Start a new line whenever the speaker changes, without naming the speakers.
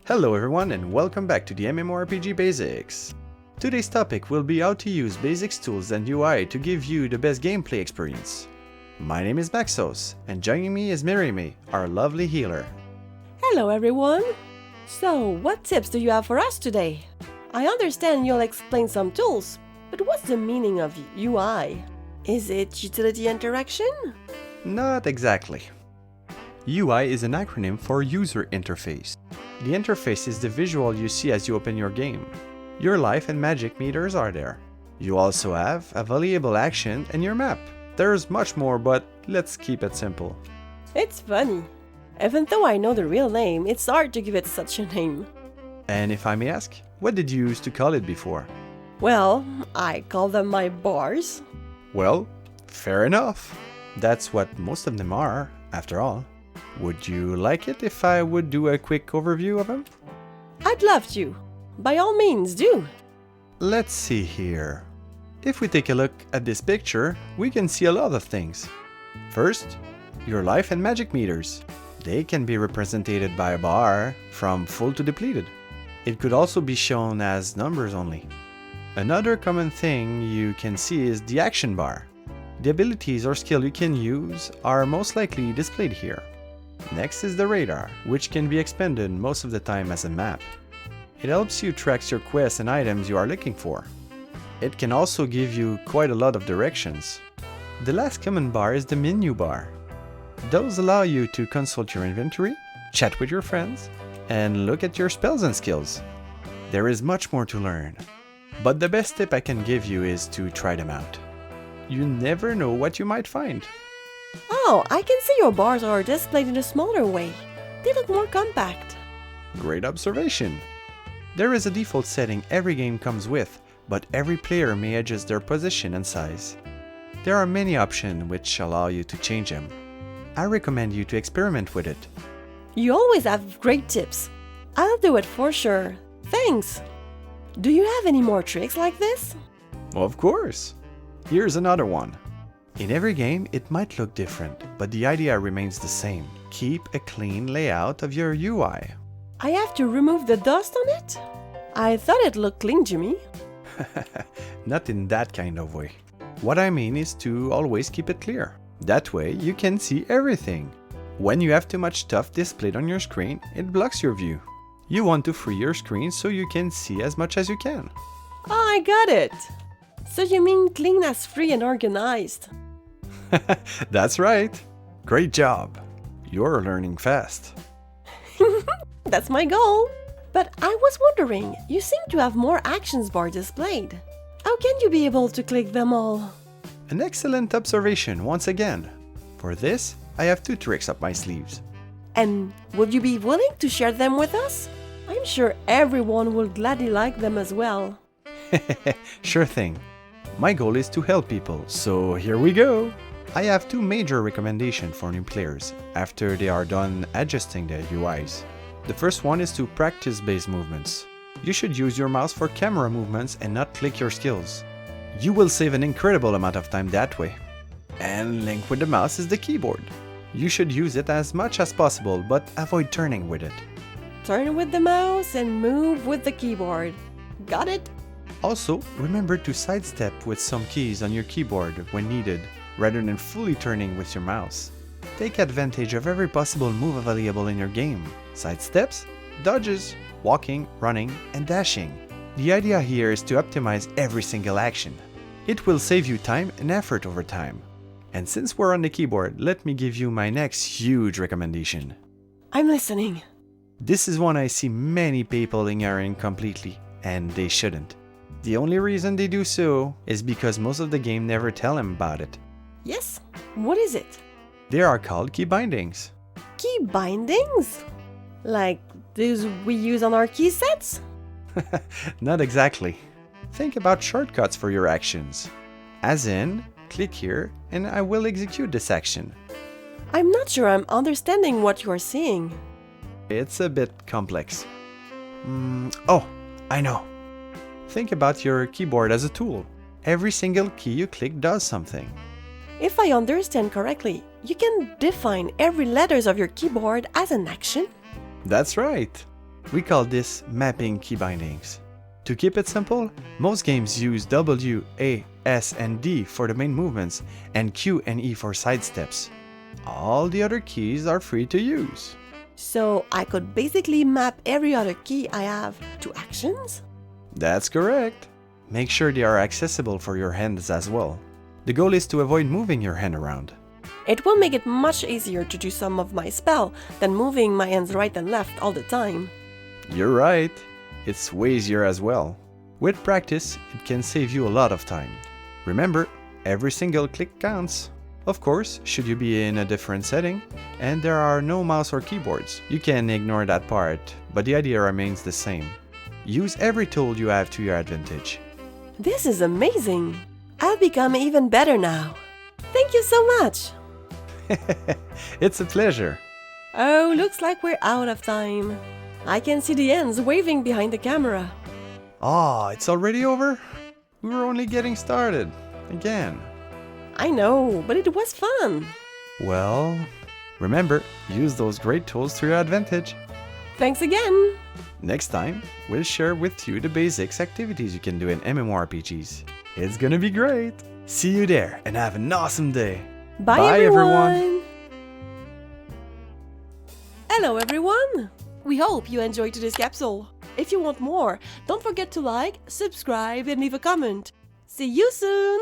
Hello everyone and welcome back to the MMORPG Basics. Today's topic will be how to use Bazicks tools and UI to give you the best gameplay experience. My name is Maxoss, and joining me is Mirimi, our lovely healer.
Hello everyone! So, what tips do you have for us today? I understand you'll explain some tools, but what's the meaning of UI? Is it utility interaction?
Not exactly. UI is an acronym for User Interface. The interface is the visual you see as you open your game. Your life and magic meters are there. You also have a valuable action and your map. There's much more, but let's keep it simple.
It's funny. Even though I know the real name, it's hard to give it such a name.
And if I may ask, what did you use to call it before?
Well, I call them my bars.
Well, fair enough. That's what most of them are, after all. Would you like it if I would do a quick overview of them?
I'd love to. By all means, do.
Let's see here. If we take a look at this picture, we can see a lot of things. First, your life and magic meters. They can be represented by a bar from full to depleted. It could also be shown as numbers only. Another common thing you can see is the action bar. The abilities or skill you can use are most likely displayed here. Next is the radar, which can be expanded most of the time as a map. It helps you track your quests and items you are looking for. It can also give you quite a lot of directions. The last common bar is the menu bar. Those allow you to consult your inventory, chat with your friends, and look at your spells and skills. There is much more to learn, but the best tip I can give you is to try them out. You never know what you might find.
Oh, I can see your bars are displayed in a smaller way. They look more compact.
Great observation. There is a default setting every game comes with, but every player may adjust their position and size. There are many options which allow you to change them. I recommend you to experiment with it.
You always have great tips. I'll do it for sure. Thanks. Do you have any more tricks like this?
Of course. Here's another one. In every game, it might look different, but the idea remains the same. Keep a clean layout of your UI.
I have to remove the dust on it? I thought it looked clean to me.
Not in that kind of way. What I mean is to always keep it clear. That way, you can see everything. When you have too much stuff displayed on your screen, it blocks your view. You want to free your screen so you can see as much as you can.
Oh, I got it. So you mean clean as free and organized?
That's right. Great job. You're learning fast.
That's my goal. But I was wondering, you seem to have more actions bar displayed. How can you be able to click them all?
An excellent observation once again. For this, I have two tricks up my sleeves.
And would you be willing to share them with us? I'm sure everyone will gladly like them as well.
Sure thing. My goal is to help people, so here we go. I have two major recommendations for new players after they are done adjusting their UIs. The first one is to practice base movements. You should use your mouse for camera movements and not click your skills. You will save an incredible amount of time that way. And linked with the mouse is the keyboard. You should use it as much as possible, but avoid turning with it.
Turn with the mouse and move with the keyboard. Got it?
Also, remember to sidestep with some keys on your keyboard when needed, rather than fully turning with your mouse. Take advantage of every possible move available in your game. Sidesteps, dodges, walking, running, and dashing. The idea here is to optimize every single action. It will save you time and effort over time. And since we're on the keyboard, let me give you my next huge recommendation.
I'm listening.
This is one I see many people ignoring completely, and they shouldn't. The only reason they do so is because most of the game never tell them about it.
Yes? What is it?
They are called key bindings.
Key bindings? Like those we use on our key sets?
Not exactly. Think about shortcuts for your actions. As in, click here and I will execute this action.
I'm not sure I'm understanding what you're saying.
It's a bit complex. Oh, I know. Think about your keyboard as a tool. Every single key you click does something.
If I understand correctly, you can define every letters of your keyboard as an action?
That's right. We call this mapping key bindings. To keep it simple, most games use W, A, S, and D for the main movements and Q and E for side steps. All the other keys are free to use.
So I could basically map every other key I have to actions?
That's correct. Make sure they are accessible for your hands as well. The goal is to avoid moving your hand around.
It will make it much easier to do some of my spell than moving my hands right and left all the time.
You're right. It's way easier as well. With practice, it can save you a lot of time. Remember, every single click counts. Of course, should you be in a different setting, and there are no mouse or keyboards, you can ignore that part, but the idea remains the same. Use every tool you have to your advantage.
This is amazing! I'll become even better now. Thank you so much!
It's a pleasure.
Oh, looks like we're out of time. I can see the ends waving behind the camera.
Ah, it's already over? We were only getting started. Again.
I know, but it was fun.
Well, remember, use those great tools to your advantage.
Thanks again.
Next time, we'll share with you the basics activities you can do in MMORPGs. It's gonna be great. See you there and have an awesome day.
Bye everyone. Hello everyone. We hope you enjoyed today's capsule. If you want more, don't forget to like, subscribe and leave a comment. See you soon!